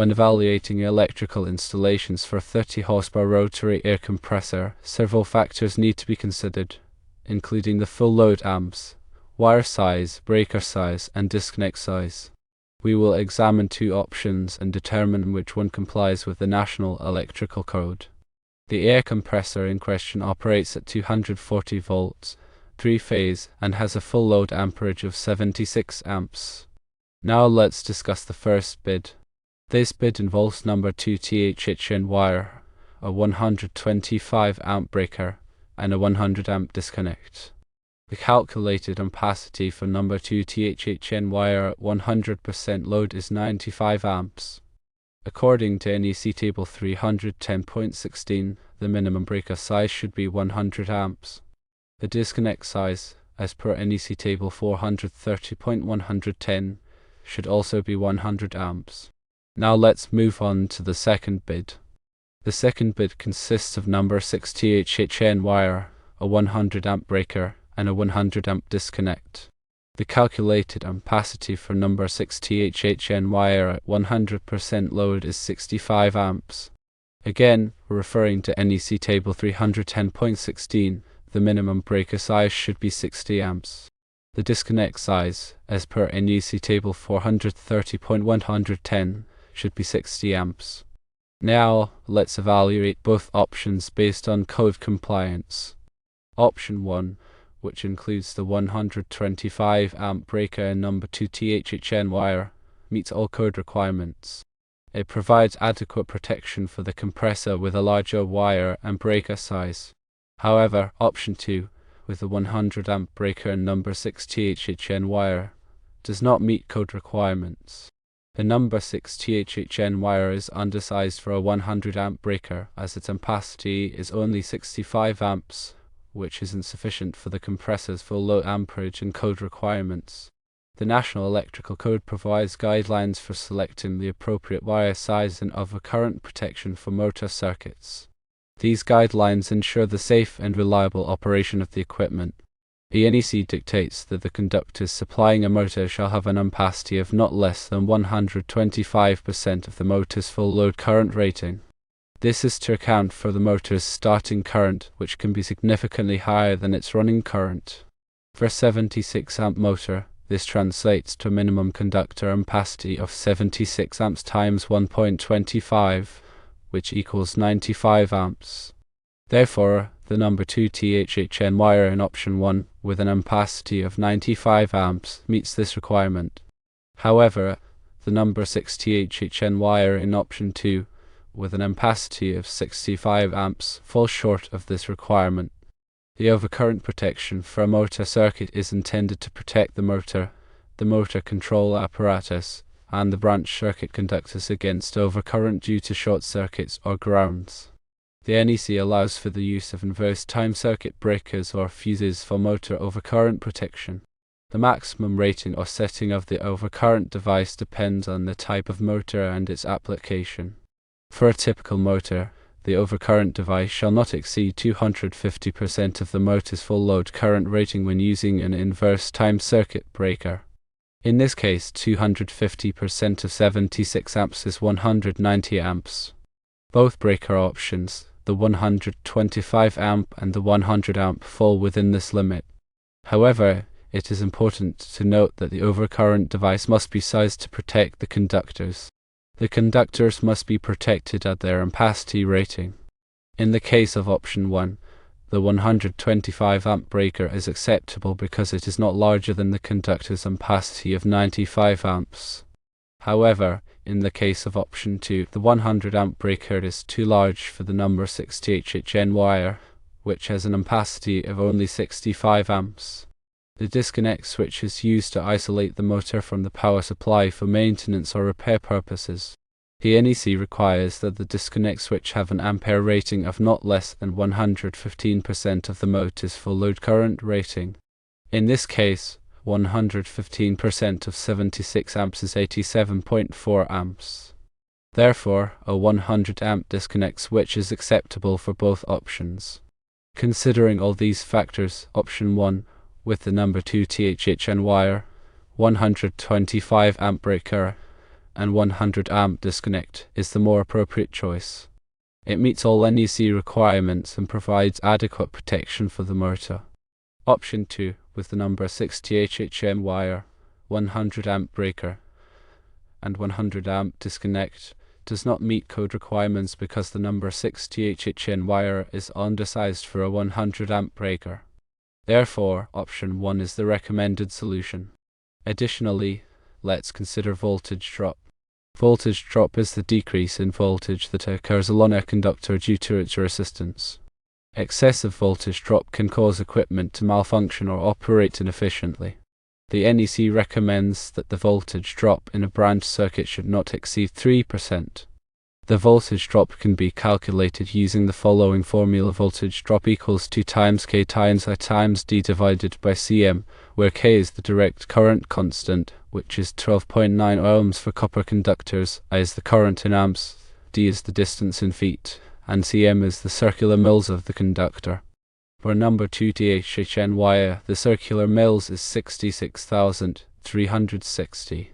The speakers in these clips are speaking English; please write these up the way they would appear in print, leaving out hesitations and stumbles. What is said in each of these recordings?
When evaluating electrical installations for a 30 horsepower rotary air compressor, several factors need to be considered, including the full load amps, wire size, breaker size, and disconnect size. We will examine two options and determine which one complies with the National Electrical Code. The air compressor in question operates at 240 volts, 3-phase, and has a full load amperage of 76 amps. Now let's discuss the first bid. This bid involves number 2 THHN wire, a 125 amp breaker, and a 100 amp disconnect. The calculated ampacity for number 2 THHN wire at 100% load is 95 amps. According to NEC table 310.16, the minimum breaker size should be 100 amps. The disconnect size, as per NEC table 430.110, should also be 100 amps. Now let's move on to the second bid. The second bid consists of number 6 THHN wire, a 100 amp breaker, and a 100 amp disconnect. The calculated ampacity for number 6 THHN wire at 100% load is 65 amps. Again, referring to NEC table 310.16, the minimum breaker size should be 60 amps. The disconnect size, as per NEC table 430.110, should be 60 amps. Now, let's evaluate both options based on code compliance. Option 1, which includes the 125 amp breaker and number 2 THHN wire, meets all code requirements. It provides adequate protection for the compressor with a larger wire and breaker size. However, option 2, with the 100 amp breaker and number 6 THHN wire, does not meet code requirements. The number 6 THHN wire is undersized for a 100 amp breaker, as its ampacity is only 65 amps, which is insufficient for the compressor's full load amperage and code requirements. The National Electrical Code provides guidelines for selecting the appropriate wire size and overcurrent protection for motor circuits. These guidelines ensure the safe and reliable operation of the equipment. The NEC dictates that the conductors supplying a motor shall have an ampacity of not less than 125% of the motor's full load current rating. This is to account for the motor's starting current, which can be significantly higher than its running current. For a 76 amp motor, this translates to a minimum conductor ampacity of 76 amps times 1.25, which equals 95 amps. Therefore, the number 2 THHN wire in option 1 with an ampacity of 95 amps meets this requirement. However, the number 6 THHN wire in option 2 with an ampacity of 65 amps falls short of this requirement. The overcurrent protection for a motor circuit is intended to protect the motor control apparatus, and the branch circuit conductors against overcurrent due to short circuits or grounds. The NEC allows for the use of inverse time circuit breakers or fuses for motor overcurrent protection. The maximum rating or setting of the overcurrent device depends on the type of motor and its application. For a typical motor, the overcurrent device shall not exceed 250% of the motor's full load current rating when using an inverse time circuit breaker. In this case, 250% of 76 amps is 190 amps. Both breaker options, the 125 amp and the 100 amp, fall within this limit. However, it is important to note that the overcurrent device must be sized to protect the conductors. The conductors must be protected at their ampacity rating. In the case of option 1, the 125 amp breaker is acceptable because it is not larger than the conductor's ampacity of 95 amps. However, in the case of option 2, the 100 amp breaker is too large for the number 6 THHN wire, which has an ampacity of only 65 amps. The disconnect switch is used to isolate the motor from the power supply for maintenance or repair purposes. The NEC requires that the disconnect switch have an ampere rating of not less than 115% of the motor's full load current rating. In this case, 115% of 76 amps is 87.4 amps. Therefore, a 100 amp disconnect switch is acceptable for both options. Considering all these factors, option 1, with the number 2 THHN wire, 125 amp breaker, and 100 amp disconnect is the more appropriate choice. It meets all NEC requirements and provides adequate protection for the motor. Option 2, with the number 60 HHN wire, 100 amp breaker, and 100 amp disconnect, does not meet code requirements because the number 60 HHN wire is undersized for a 100 amp breaker. Therefore, option 1 is the recommended solution. Additionally, let's consider voltage drop. Voltage drop is the decrease in voltage that occurs along a conductor due to its resistance. Excessive voltage drop can cause equipment to malfunction or operate inefficiently. The NEC recommends that the voltage drop in a branch circuit should not exceed 3%. The voltage drop can be calculated using the following formula: voltage drop equals 2 times K times I times D divided by Cm, where K is the direct current constant, which is 12.9 ohms for copper conductors, I is the current in amps, D is the distance in feet, and Cm is the circular mils of the conductor. For number 2 HHN wire, the circular mils is 66,360.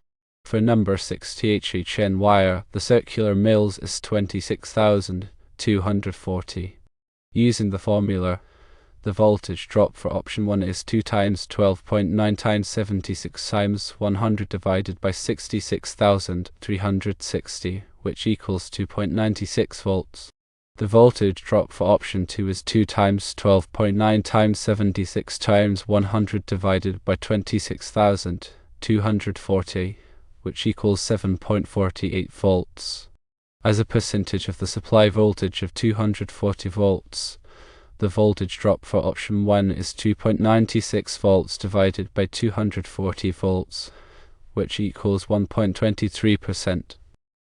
For number 60 HHN wire, the circular mils is 26,240. Using the formula, the voltage drop for option 1 is 2 times 12.9 times 76 times 100 divided by 66,360, which equals 2.96 volts. The voltage drop for option 2 is 2 times 12.9 times 76 times 100 divided by 26,240, which equals 7.48 volts. As a percentage of the supply voltage of 240 volts, the voltage drop for option 1 is 2.96 volts divided by 240 volts, which equals 1.23%.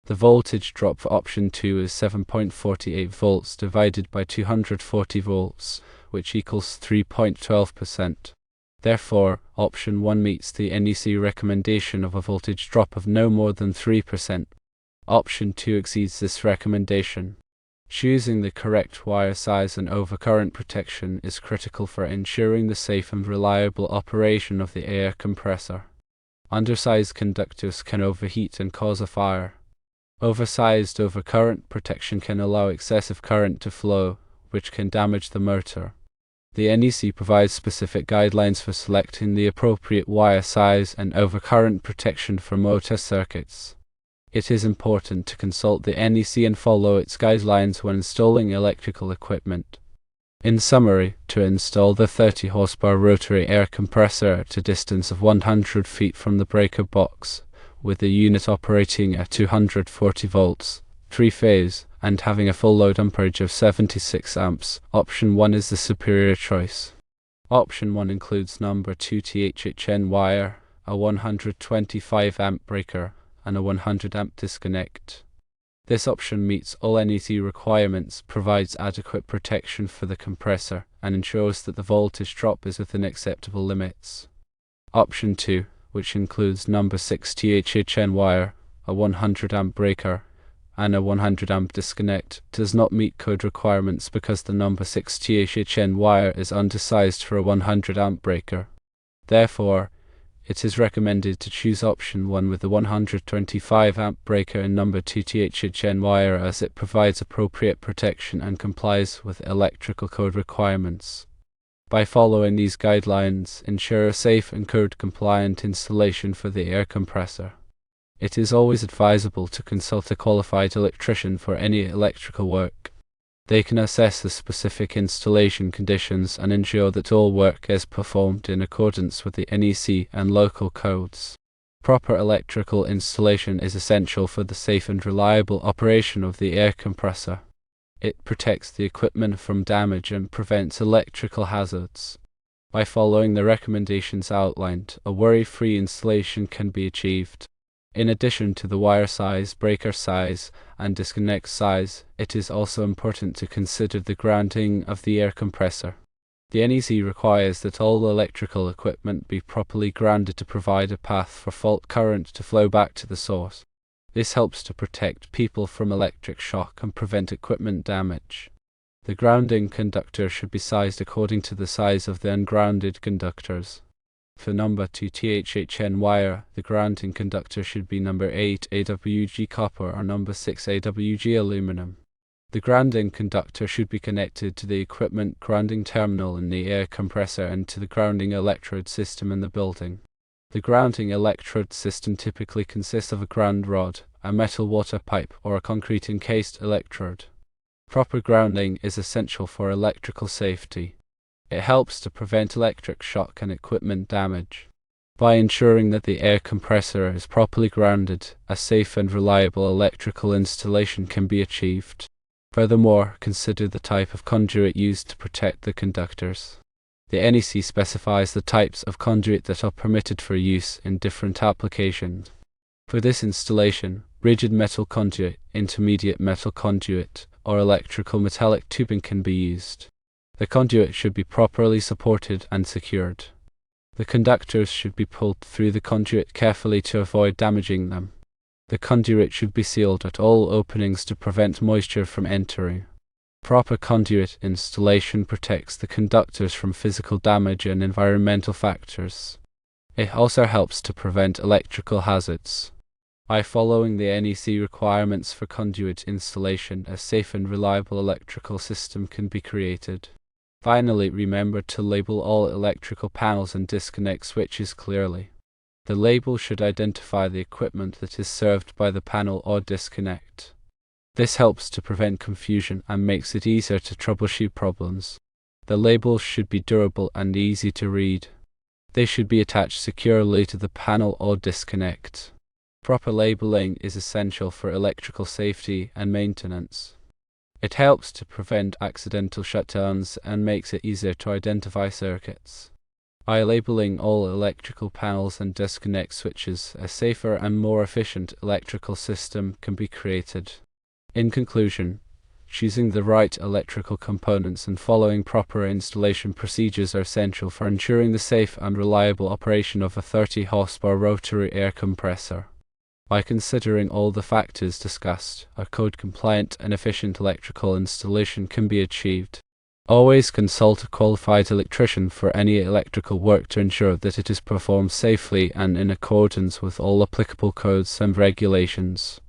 The voltage drop for option 2 is 7.48 volts divided by 240 volts, which equals 3.12%. Therefore, option 1 meets the NEC recommendation of a voltage drop of no more than 3%. Option 2 exceeds this recommendation. Choosing the correct wire size and overcurrent protection is critical for ensuring the safe and reliable operation of the air compressor. Undersized conductors can overheat and cause a fire. Oversized overcurrent protection can allow excessive current to flow, which can damage the motor. The NEC provides specific guidelines for selecting the appropriate wire size and overcurrent protection for motor circuits. It is important to consult the NEC and follow its guidelines when installing electrical equipment. In summary, to install the 30 horsepower rotary air compressor at a distance of 100 feet from the breaker box, with the unit operating at 240 volts, 3-phase, and having a full load amperage of 76 amps, option 1 is the superior choice. Option 1 includes number 2 HHN wire, a 125 amp breaker, and a 100 amp disconnect. This option meets all NEC requirements, provides adequate protection for the compressor, and ensures that the voltage drop is within acceptable limits. Option 2, which includes number 60 HHN wire, a 100 amp breaker, and a 100 amp disconnect, does not meet code requirements because the number 60 HHN wire is undersized for a 100 amp breaker. Therefore, it is recommended to choose option 1 with the 125 amp breaker and number 2 HHN wire, as it provides appropriate protection and complies with electrical code requirements. By following these guidelines, ensure a safe and code-compliant installation for the air compressor. It is always advisable to consult a qualified electrician for any electrical work. They can assess the specific installation conditions and ensure that all work is performed in accordance with the NEC and local codes. Proper electrical installation is essential for the safe and reliable operation of the air compressor. It protects the equipment from damage and prevents electrical hazards. By following the recommendations outlined, a worry-free installation can be achieved. In addition to the wire size, breaker size, and disconnect size, it is also important to consider the grounding of the air compressor. The NEC requires that all electrical equipment be properly grounded to provide a path for fault current to flow back to the source. This helps to protect people from electric shock and prevent equipment damage. The grounding conductor should be sized according to the size of the ungrounded conductors. For number 2 THHN wire, the grounding conductor should be number 8 AWG copper or number 6 AWG aluminum. The grounding conductor should be connected to the equipment grounding terminal in the air compressor and to the grounding electrode system in the building. The grounding electrode system typically consists of a ground rod, a metal water pipe, or a concrete encased electrode. Proper grounding is essential for electrical safety. It helps to prevent electric shock and equipment damage. By ensuring that the air compressor is properly grounded, a safe and reliable electrical installation can be achieved. Furthermore, consider the type of conduit used to protect the conductors. The NEC specifies the types of conduit that are permitted for use in different applications. For this installation, rigid metal conduit, intermediate metal conduit, or electrical metallic tubing can be used. The conduit should be properly supported and secured. The conductors should be pulled through the conduit carefully to avoid damaging them. The conduit should be sealed at all openings to prevent moisture from entering. Proper conduit installation protects the conductors from physical damage and environmental factors. It also helps to prevent electrical hazards. By following the NEC requirements for conduit installation, a safe and reliable electrical system can be created. Finally, remember to label all electrical panels and disconnect switches clearly. The label should identify the equipment that is served by the panel or disconnect. This helps to prevent confusion and makes it easier to troubleshoot problems. The labels should be durable and easy to read. They should be attached securely to the panel or disconnect. Proper labeling is essential for electrical safety and maintenance. It helps to prevent accidental shutdowns and makes it easier to identify circuits. By labeling all electrical panels and disconnect switches, a safer and more efficient electrical system can be created. In conclusion, choosing the right electrical components and following proper installation procedures are essential for ensuring the safe and reliable operation of a 30 horsepower rotary air compressor. By considering all the factors discussed, a code-compliant and efficient electrical installation can be achieved. Always consult a qualified electrician for any electrical work to ensure that it is performed safely and in accordance with all applicable codes and regulations.